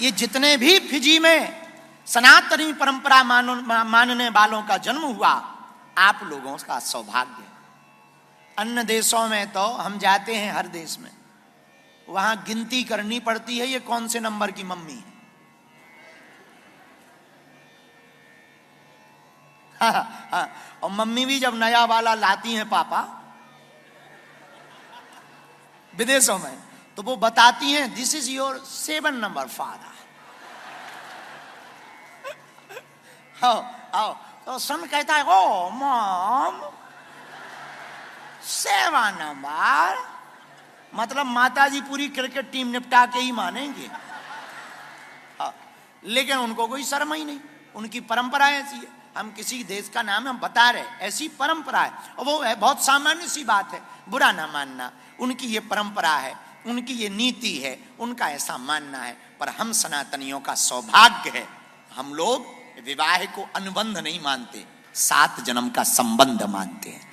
ये जितने भी फिजी में सनातनी परंपरा मानने वालों का जन्म हुआ, आप लोगों का सौभाग्य है। अन्य देशों में तो हम जाते हैं, हर देश में, वहां गिनती करनी पड़ती है ये कौन से नंबर की मम्मी है। हाँ, और मम्मी भी जब नया वाला लाती हैं पापा विदेशों में, तो वो बताती हैं this is your 7 number father. आओ तो सन कहता है ओ मॉम 7 नंबर, मतलब माताजी पूरी क्रिकेट टीम निपटा के ही मानेंगे। लेकिन उनको कोई शर्म ही नहीं, उनकी परंपरा ऐसी है। हम किसी देश का नाम हम बता रहे, ऐसी परंपरा है, और वो है बहुत सामान्य सी बात है, बुरा ना मानना। उनकी ये परंपरा है, उनकी ये नीति है, उनका ऐसा मानना है। पर हम सनातनियों का सौभाग्य है, हम लोग विवाह को अनुबंध नहीं मानते, 7 जन्म का संबंध मानते हैं।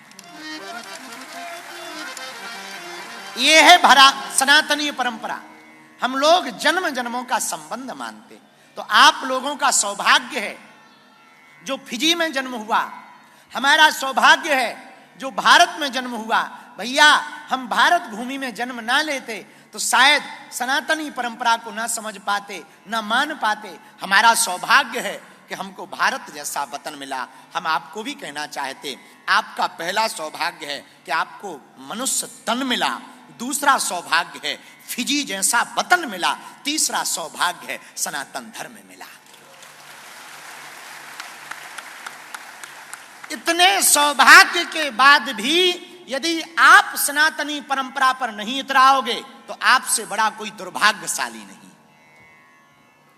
ये है भरा सनातनीय परंपरा। हम लोग जन्म जन्मों का संबंध मानते। तो आप लोगों का सौभाग्य है जो फिजी में जन्म हुआ, हमारा सौभाग्य है जो भारत में जन्म हुआ। भैया, हम भारत भूमि में जन्म ना लेते तो शायद सनातनी परंपरा को ना समझ पाते, ना मान पाते। हमारा सौभाग्य है कि हमको भारत जैसा वतन मिला। हम आपको भी कहना चाहते, आपका पहला सौभाग्य है कि आपको मनुष्य तन मिला, दूसरा सौभाग्य है फिजी जैसा वतन मिला, तीसरा सौभाग्य है सनातन धर्म मिला। इतने सौभाग्य के बाद भी यदि आप सनातनी परंपरा पर नहीं उतराओगे तो आपसे बड़ा कोई दुर्भाग्यशाली नहीं,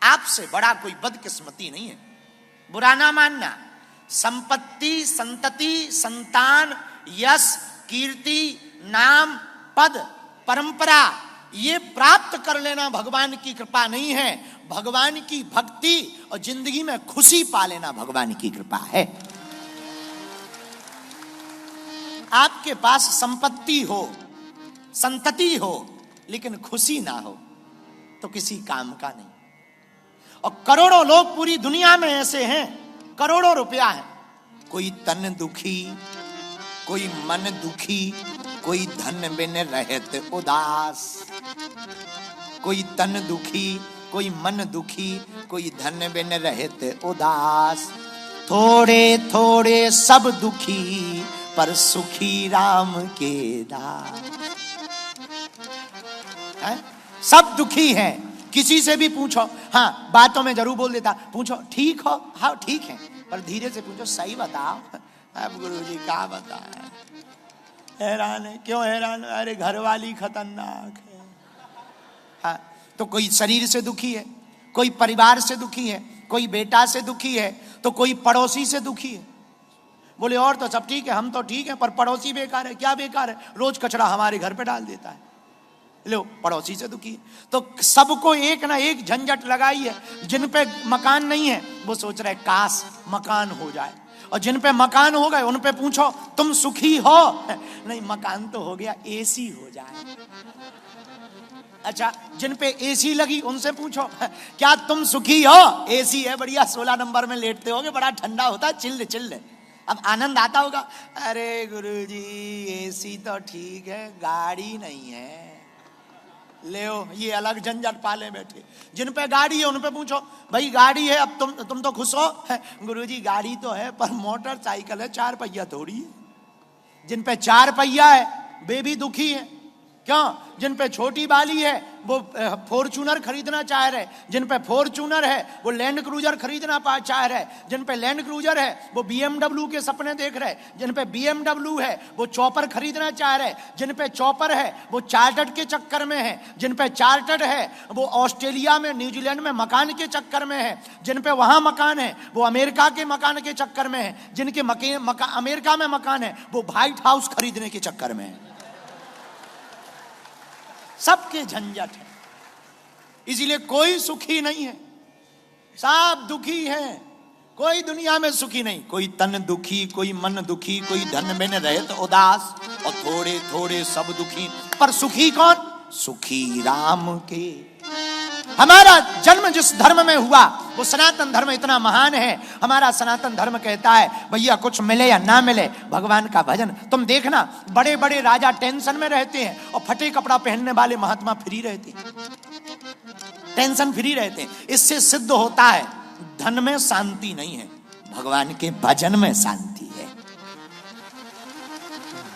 आपसे बड़ा कोई बदकिस्मती नहीं है। बुरा ना मानना। संपत्ति, संतति, संतान, यश, कीर्ति, नाम, पद, परंपरा, ये प्राप्त कर लेना भगवान की कृपा नहीं है। भगवान की भक्ति और जिंदगी में खुशी पा लेना भगवान की कृपा है। आपके पास संपत्ति हो, संतति हो, लेकिन खुशी ना हो तो किसी काम का नहीं। और करोड़ों लोग पूरी दुनिया में ऐसे हैं, करोड़ों रुपया है, कोई तन दुखी, कोई मन दुखी, कोई धन बिन रहत उदास। कोई तन दुखी, कोई मन दुखी, कोई धन बिन रहत उदास। थोड़े थोड़े सब दुखी, पर सुखी राम के दास। सब दुखी हैं, किसी से भी पूछो, हाँ बातों में जरूर बोल देता, पूछो ठीक हो, हाँ ठीक है, पर धीरे से पूछो सही बताओ। अब गुरुजी क्या बताएं, हैरान है। क्यों हैरान? अरे घरवाली खतरनाक है। हाँ, तो कोई शरीर से दुखी है, कोई परिवार से दुखी है, कोई बेटा से दुखी है, तो कोई पड़ोसी से दुखी है। बोले और तो सब ठीक है, हम तो ठीक है, पर पड़ोसी बेकार है। क्या बेकार है? रोज कचरा हमारे घर पे डाल देता है। लो, पड़ोसी से दुखी है। तो सबको एक ना एक झंझट लगाई है। जिन पे मकान नहीं है वो सोच रहे काश मकान हो जाए, और जिन पे मकान हो गए उन पे पूछो तुम सुखी हो? नहीं, मकान तो हो गया, एसी हो जाए। अच्छा, जिन पे एसी लगी उनसे पूछो क्या तुम सुखी हो? एसी है बढ़िया, 16 नंबर में लेटते होगे, बड़ा ठंडा होता है, चिल्ल चिल्ल। अब आनंद आता होगा। अरे गुरुजी एसी तो ठीक है, गाड़ी नहीं है। ले ये अलग झंझट पाले बैठे। जिन पे गाड़ी है उन पे पूछो भाई गाड़ी है, अब तुम तो खुश हो? गुरुजी गाड़ी तो है पर मोटरसाइकिल है, 4 पहिया थोड़ी है। जिन पे 4 पहिया है वे भी दुखी है। क्यों? जिन पे छोटी बाली है वो फॉर्च्यूनर खरीदना चाह रहे, जिन पे फॉर्च्यूनर है वो लैंड क्रूजर खरीदना चाह रहे, जिन पे लैंड क्रूजर है वो BMW के सपने देख रहे, जिन पे BMW है वो चॉपर खरीदना चाह रहे, जिन पे चॉपर है वो चार्टर्ड के चक्कर में है, जिन पे चार्टर्ड है वो ऑस्ट्रेलिया में, न्यूजीलैंड में मकान के चक्कर में है, जिन पे वहां मकान है वो अमेरिका के मकान के चक्कर में है, जिनके अमेरिका में मकान है वो व्हाइट हाउस खरीदने के चक्कर में है। सबके झंझट है, इसीलिए कोई सुखी नहीं है, सब दुखी है। कोई दुनिया में सुखी नहीं, कोई तन दुखी, कोई मन दुखी, कोई धन में न रहे तो उदास, और थोड़े थोड़े सब दुखी, पर सुखी कौन? सुखी राम के। हमारा जन्म जिस धर्म में हुआ वो सनातन धर्म इतना महान है। हमारा सनातन धर्म कहता है भैया कुछ मिले या ना मिले भगवान का भजन। तुम देखना बड़े बड़े राजा टेंशन में रहते हैं और फटे कपड़ा पहनने वाले महात्मा फ्री रहते हैं, टेंशन फ्री रहते हैं। इससे सिद्ध होता है धन में शांति नहीं है, भगवान के भजन में शांति।